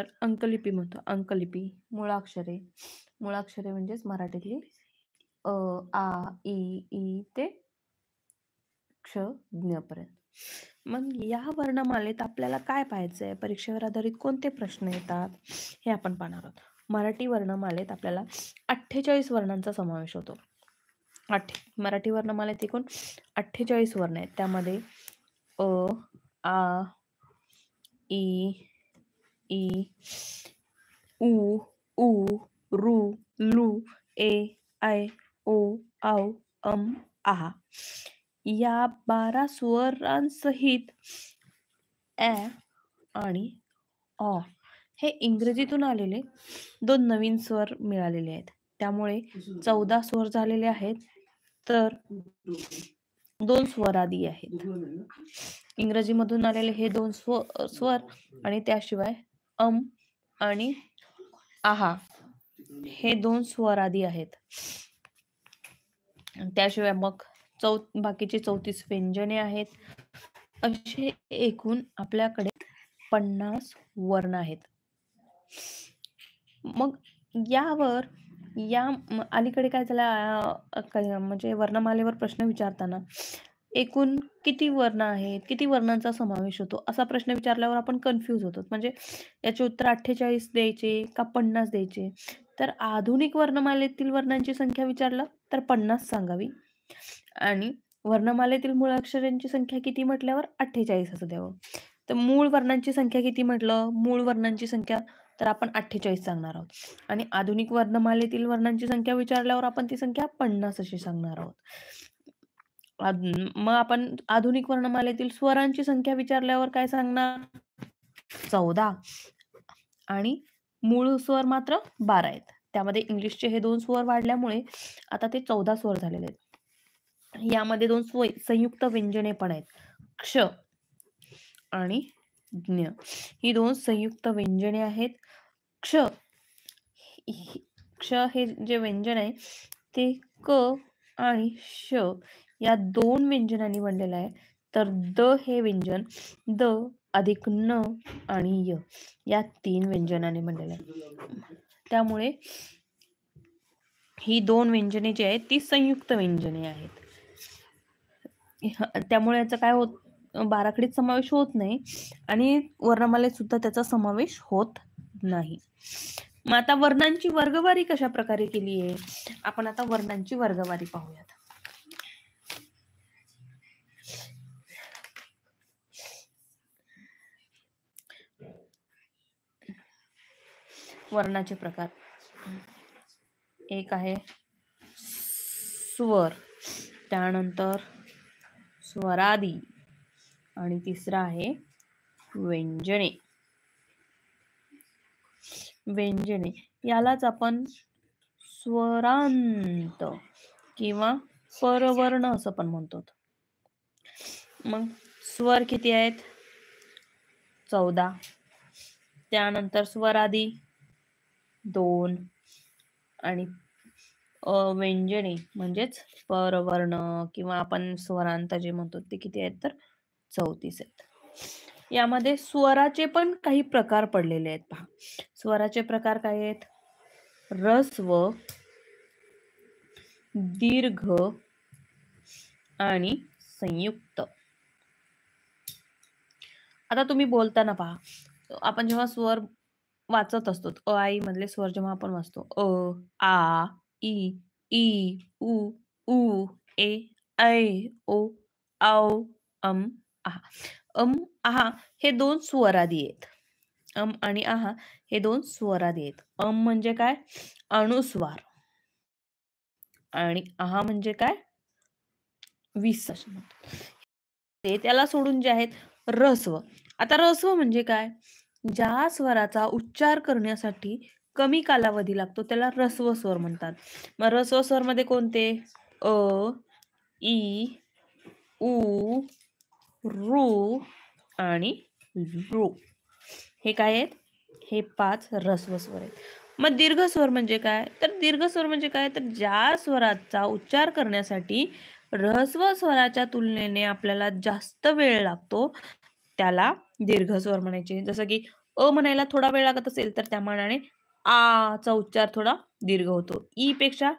तर अंकलिपी म्हणतो. अंकलिपी, मुळाक्षरे. मुळाक्षरे म्हणजेच मराठीतली अ, आ, इ, ई ते क्ष, ज्ञ पर्यंत. मग या वर्णमालेत आपल्याला काय पाहायचंय? परीक्षेवर आधारित कोणते प्रश्न येतात? हे आपण पाहणार आहोत. मराठी वर्णमालेत आपल्याला 48 वर्णांचा समावेश होतो. मराठी वर्णमालेत एकूण 48 वर्ण आहेत. त्यामध्ये अ, आ, ई, ई, उ, ऊ, रू, लू, ए, ऐ, ओ, औ, आहा या 12 स्वरांसहित ॲ आणि ऑ हे इंग्रजीतून आलेले 2 नवीन स्वर मिळालेले आहेत. त्यामुळे 14 स्वर झालेले आहेत. तर 2 स्वरादी आहेत. इंग्रजीमधून आलेले हे 2 स्वर आणि त्याशिवाय आणि आहा हे 2 स्वरादी आहेत. त्याशिवाय मग बाकीचे 34 व्यंजने आहेत. असे एकूण आपल्याकडे 50 वर्ण आहेत. मग या अलीकडे काय झालं म्हणजे वर्णमालेवर प्रश्न विचारताना एकूण किती वर्ण आहेत, किती वर्णांचा समावेश होतो असा प्रश्न विचारल्यावर आपण कन्फ्यूज होतो. म्हणजे याचे उत्तर 48 द्यायचे का 50 द्यायचे? तर आधुनिक वर्णमालेतील वर्णांची संख्या विचारलं तर 50 सांगावी आणि वर्णमालेतील मूळाक्षरांची संख्या किती म्हटल्यावर 48 असं द्यावं. तर मूळ वर्णांची संख्या किती म्हटलं? मूळ वर्णांची संख्या तर आपण 48 सांगणार आहोत आणि आधुनिक वर्णमालेतील वर्णांची संख्या विचारल्यावर आपण ती संख्या 50 अशी सांगणार आहोत. मग आपण आधुनिक वर्णमालेतील स्वरांची संख्या विचारल्यावर काय सांगणार? 14 आणि मूळ स्वर मात्र 12 आहेत. त्यामध्ये इंग्लिशचे हे 2 स्वर वाढल्यामुळे आता ते 14 स्वर झालेले आहेत. यामध्ये 2 संयुक्त व्यंजने पण आहेत. क्ष आणि ज्ञ ही 2 संयुक्त व्यंजने आहेत. क्ष हे जे व्यंजन आहे ते क आणि श या 2 व्यंजनांनी बनलेलं आहे. तर द हे व्यंजन द अधिक न आणि य या 3 व्यंजनांनी बनलेलं आहे. त्यामुळे ही 2 व्यंजने जी आहेत ती संयुक्त व्यंजने आहेत. त्यामुळे याचा काय होत बाराखडीत समावेश होत नाही आणि वर्णमालेत सुद्धा त्याचा समावेश होत नाही. मग आता वर्णांची वर्गवारी कशा प्रकारे केली आहे? आपण आता वर्णांची वर्गवारी पाहूयात. वर्णाचे प्रकार एक आहे स्वर, त्यानंतर स्वरादी आणि तिसरा आहे व्यंजने. व्यंजने यालाच आपण स्वरांत किंवा परवर्ण असं पण म्हणतो. मग स्वर किती आहेत? 14. त्यानंतर स्वरादी 2 आणि व्यंजने म्हणजेच परवर्ण किंवा आपण स्वरांत जे म्हणतो ते किती आहेत? तर 34 आहेत. यामध्ये स्वराचे पण काही प्रकार पडलेले आहेत पहा. स्वराचे प्रकार काय आहेत? ऱ्हस्व, दीर्घ आणि संयुक्त. आता तुम्ही बोलताना पहा, आपण जेव्हा स्वर वाचत असतो, अ आई मधले स्वर जेव्हा आपण वाचतो, अ, आ, ई, ई, उ, ऊ, ए, ऐ, ओ, औ, आहा. आहा हे 2 स्वरादी आहेत. आणि आहा हे 2 स्वरादी आहेत. म्हणजे काय? अनुस्वार आणि आहा म्हणजे काय? विसर्ग म्हणतो. ते त्याला सोडून जे आहेत ऱ्हस्व. आता ऱ्हस्व म्हणजे काय? ज्या स्वराचा उच्चार करण्यासाठी कमी कालावधी लागतो त्याला ऱ्हस्व स्वर म्हणतात. मग ऱ्हस्व स्वर मध्ये कोणते? अ, ई, उ, रू आणि ऋ. हे काय आहेत? हे 5 ऱ्हस्व स्वर आहेत. मग दीर्घ स्वर म्हणजे काय? तर दीर्घ स्वर म्हणजे काय? तर ज्या स्वराचा उच्चार करण्यासाठी ऱ्हस्व स्वराच्या तुलनेने आपल्याला जास्त वेळ लागतो त्याला दीर्घ स्वर म्हणायचे. जसं की म्हणायला थोडा वेळ लागत असेल तर त्या मानाने आ चा उच्चार थोडा दीर्घ होतो. ई पेक्षा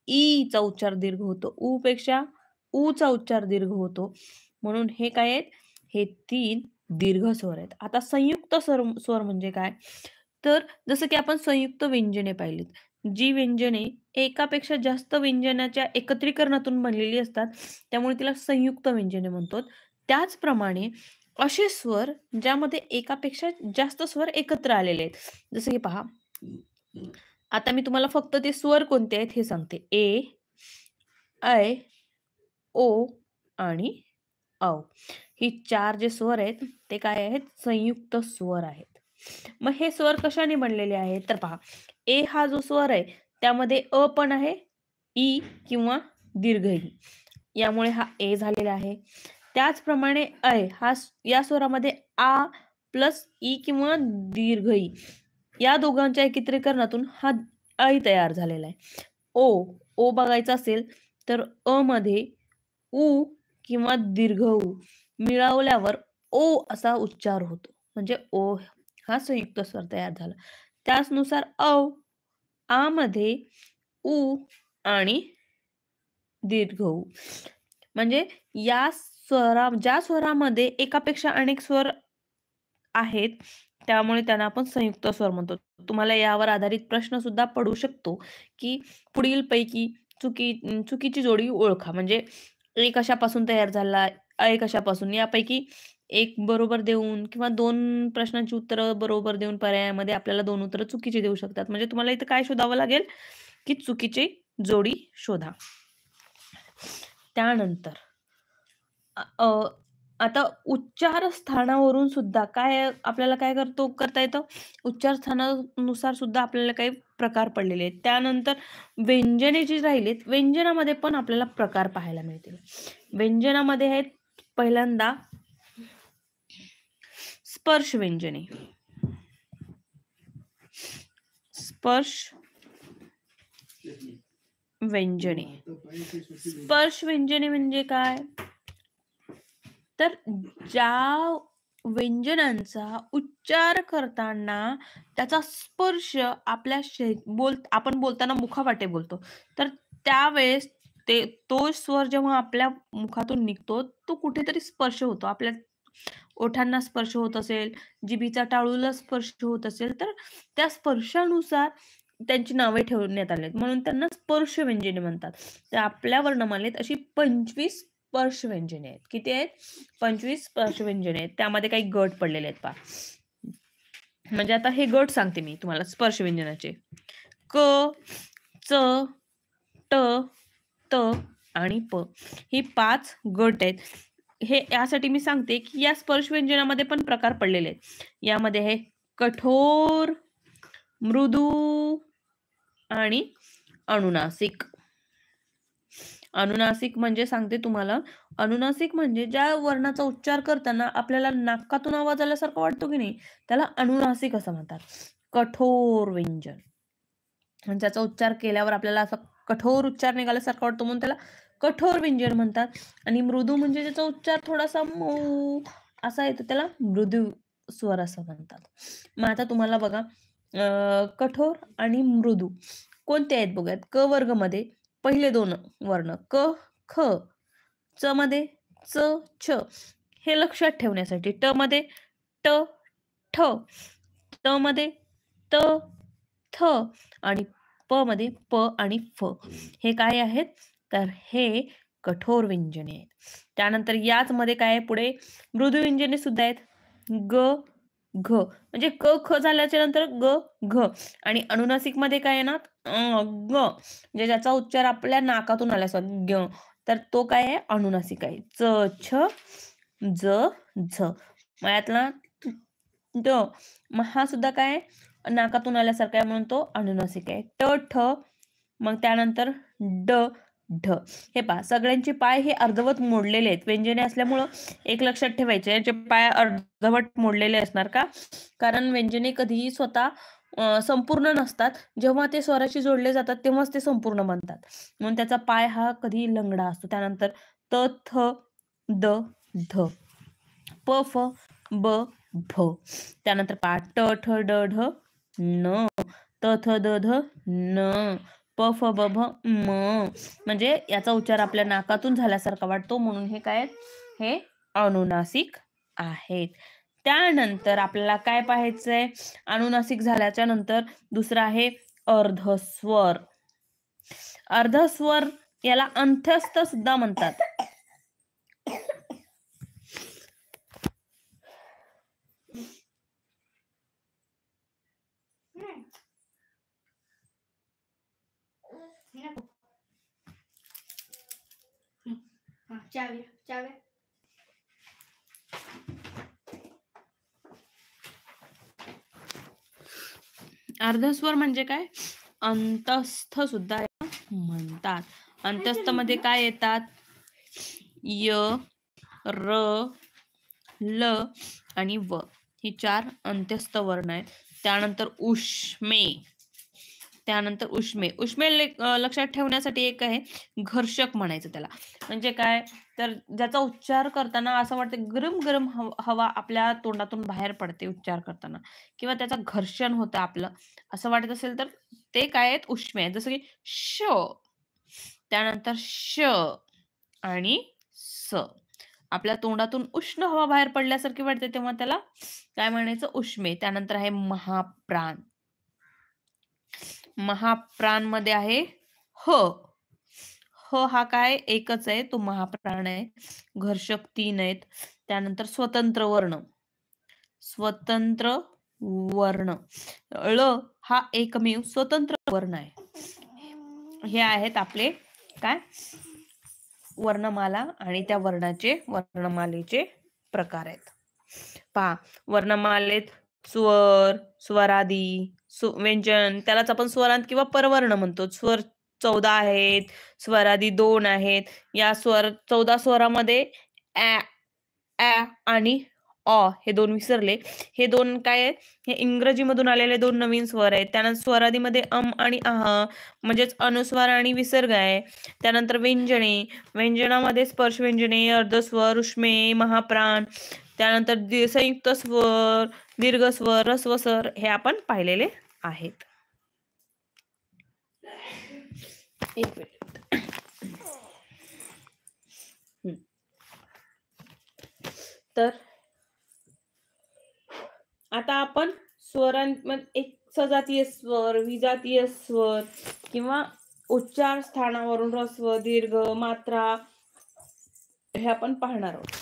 ई चा उच्चार दीर्घ होतो. ऊ पेक्षा ऊ चा उच्चार दीर्घ होतो. म्हणून हे काय आहेत? हे 3 दीर्घ स्वर आहेत. आता संयुक्त स्वर स्वर म्हणजे काय? तर जसं की आपण संयुक्त व्यंजने पाहिलीत. जी व्यंजने एकापेक्षा जास्त व्यंजनाच्या एकत्रीकरणातून बनलेली असतात, त्यामुळे तिला संयुक्त व्यंजने म्हणतो. त्याचप्रमाणे असे स्वर ज्यामध्ये एकापेक्षा जास्त स्वर एकत्र आलेले आहेत. जसं की पहा, आता मी तुम्हाला फक्त ते स्वर कोणते आहेत हे सांगते. ए, ऐ, ओ आणि औ. ही 4 जे स्वर आहेत ते काय आहेत? संयुक्त स्वर आहेत. मग हे स्वर कशाने बनलेले आहेत? तर पहा, ए हा जो स्वर आहे त्यामध्ये अ पण आहे, ई किंवा दीर्घ ई. यामुळे हा ए झालेला आहे. त्याचप्रमाणे ऐ या स्वरामध्ये आ प्लस ई किंवा दीर्घ ई या दोघांच्या एकत्रीकरणातून हा ऐ तयार झालेला आहे. ओ बघायचा असेल तर अ मध्ये उ किंवा दीर्घ ऊ मिळवल्यावर ओ असा उच्चार होतो. म्हणजे ओ हा संयुक्त स्वर तयार झाला. त्याचनुसार आ मध्ये उ आणि दीर्घ ऊ. म्हणजे ज्या स्वरामध्ये एकापेक्षा अनेक स्वर आहेत, त्यामुळे त्यांना आपण संयुक्त स्वर म्हणतो. तुम्हाला यावर आधारित प्रश्न सुद्धा पडू शकतो, की पुढीलपैकी चुकीची जोडी ओळखा. म्हणजे ए कशापासून तयार झाला, ऐ कशापासून? यापैकी एक बरोबर देऊन किंवा 2 प्रश्नांची उत्तरं बरोबर देऊन पर्यायामध्ये आपल्याला 2 उत्तरं चुकीची देऊ शकतात. म्हणजे तुम्हाला इथं काय शोधावं लागेल, की चुकीची जोडी शोधा. त्यानंतर अ, आता उच्चार स्थानावरून सुद्धा आपल्याला काय करता येतं? उच्चार स्थानानुसार सुद्धा आपल्याला काही प्रकार पडलेले आहेत. त्यानंतर व्यंजने जी राहिलीत, व्यंजनामध्ये पण आपल्याला प्रकार पाहायला मिळतील. व्यंजनामध्ये आहेत पहिल्यांदा स्पर्श व्यंजने. स्पर्श व्यंजने. स्पर्श व्यंजने म्हणजे काय? तर ज्या व्यंजनांचा उच्चार करताना त्याचा स्पर्श आपल्या आपण बोलताना मुखावाटे बोलतो. तर त्यावेळेस तो स्वर जेव्हा आपल्या मुखातून निघतो, तो कुठेतरी स्पर्श होतो. आपल्या ओठांना स्पर्श होत असेल, जिभेचा टाळूला स्पर्श होत असेल, तर त्या स्पर्शानुसार त्यांची नावे ठेवण्यात आली म्हणून त्यांना स्पर्श व्यंजने म्हणतात. तर आपल्या वर्णमालेत अशी 25 स्पर्श व्यंजने आहेत. किती आहेत? 25 स्पर्श व्यंजने आहेत. त्यामध्ये काही गट पडलेले आहेत पहा. म्हणजे आता हे गट सांगते मी तुम्हाला स्पर्श व्यंजनाचे. क, च, ट, त आणि प. ही 5 गट आहेत. हे यासाठी मी सांगते की या स्पर्श व्यंजनामध्ये पण प्रकार पडलेले आहेत. यामध्ये आहे कठोर, मृदू आणि अनुनासिक. अनुनासिक म्हणजे सांगते तुम्हाला, अनुनासिक म्हणजे ज्या वर्णाचा उच्चार करताना आपल्याला नाकातून आवाज आल्यासारखं वाटतो की नाही, त्याला अनुनासिक असं म्हणतात. कठोर व्यंजन आणि त्याचा उच्चार केल्यावर आपल्याला असा कठोर उच्चार निघाल्यासारखा वाटतो म्हणून त्याला कठोर व्यंजन म्हणतात. आणि मृदू म्हणजे त्याचा उच्चार थोडासा मऊ असा येतो, त्याला मृदू स्वर असं म्हणतात. मग आता तुम्हाला बघा, कठोर आणि मृदू कोणते आहेत बघूयात. क वर्ग मध्ये पहिले 2 वर्ण क, ख, च मध्ये च, छ हे लक्षात ठेवण्यासाठी. ट मध्ये ट, ठ, त मध्ये त, थ आणि प मध्ये प आणि फ. हे काय आहेत? तर हे कठोर व्यंजने आहेत. त्यानंतर याच मध्ये काय आहे पुढे मृदू व्यंजने सुद्धा आहेत. ग, घ म्हणजे क, ख झाल्याच्या नंतर ग, घ आणि अनुनासिक मध्ये काय येणार? ग म्हणजे ज्याचा उच्चार आपल्या नाकातून आला ग, तर तो काय आहे? अनुनासिक आहे. च, छ, ज, झ. मग यातला ड, मग हा सुद्धा काय नाकातून आल्यासारखा आहे म्हणून तो अनुनासिक आहे. ट, ठ मग त्यानंतर ड, ढ. हे पहा सगळ्यांचे पाय हे अर्धवट मोडलेले आहेत. व्यंजने असल्यामुळं एक लक्षात ठेवायचे, याचे पाय अर्धवट मोडलेले असणार का? कारण व्यंजने कधीही स्वतः संपूर्ण नसतात. जेव्हा ते स्वराशी जोडले जातात तेव्हाच ते संपूर्ण बनतात. म्हणून त्याचा पाय हा कधी लंगडा असतो. त्यानंतर त, थ, द, ध. प, फ, ब, भ. त्यानंतर पहा ट ठ ड ढ न, त थ द ध न, प फ ब भ म. म्हणजे याचा उच्चार आपल्या नाकातून झाल्यासारखा वाटतो, म्हणून हे काय आहेत? हे अनुनासिक आहेत. त्यानंतर आपल्याला काय पाहायचंय? अनुनासिक झाल्याच्या नंतर दुसरं आहे अर्धस्वर. अर्धस्वर याला अंत्यस्थ सुद्धा म्हणतात. अर्धस्वर म्हणजे काय? अंतस्थ सुद्धा म्हणतात. अंतस्थ मध्ये काय येतात? य, र, ल आणि व ही 4 अंत्यस्थ वर्ण आहेत. त्यानंतर उष्मे. त्यानंतर उष्मे. उष्मे लक्षात ठेवण्यासाठी एक आहे घर्षक म्हणायचं त्याला. म्हणजे काय? तर ज्याचा उच्चार करताना असं वाटतं गरम गरम हवा आपल्या तोंडातून बाहेर पडते उच्चार करताना, किंवा त्याचं घर्षण होतं आपलं असं वाटत असेल तर ते काय आहेत? उष्मे आहेत. जसं की श, त्यानंतर श आणि स. आपल्या तोंडातून उष्ण हवा बाहेर पडल्यासारखी वाटते तेव्हा त्याला काय म्हणायचं? उष्मे. त्यानंतर आहे महाप्राण. महाप्राण मध्ये आहे ह. ह हा काय? एकच आहे, तो महाप्राण आहे. घर्षक 3 आहेत. त्यानंतर स्वतंत्र वर्ण. स्वतंत्र वर्ण. ळ हा एकमेव स्वतंत्र वर्ण आहे. हे आहेत आपले काय? वर्णमाला आणि त्या वर्णमालेचे प्रकार आहेत. पहा वर्णमालेत स्वर, स्वरादी, व्यंजन, त्यालाच आपण स्वरांत किंवा परवर्ण म्हणतो. स्वर 14 आहेत, स्वरादी 2 आहेत. या 14 स्वरामध्ये ॲ, ॲ आणि ऑ हे 2 विसरले. हे 2 काय आहेत? हे इंग्रजीमधून आलेले 2 नवीन स्वर आहेत. त्यानंतर स्वरादीमध्ये आणि आह म्हणजेच अनुस्वार आणि विसर्ग आहे. त्यानंतर व्यंजने. व्यंजनामध्ये स्पर्श व्यंजने, अर्धस्वर, उष्मे, महाप्राण, त्यानंतर संयुक्त स्वर, दीर्घ स्वर, ह्रस्व स्वर हे आपण पाहिलेले आहेत. एक मिनिट. तर आता आपण स्वरांमध्ये एक सजातीय स्वर, विजातीय स्वर किंवा उच्चार स्थानावरून ह्रस्व, दीर्घ, मात्रा हे आपण पाहणार आहोत.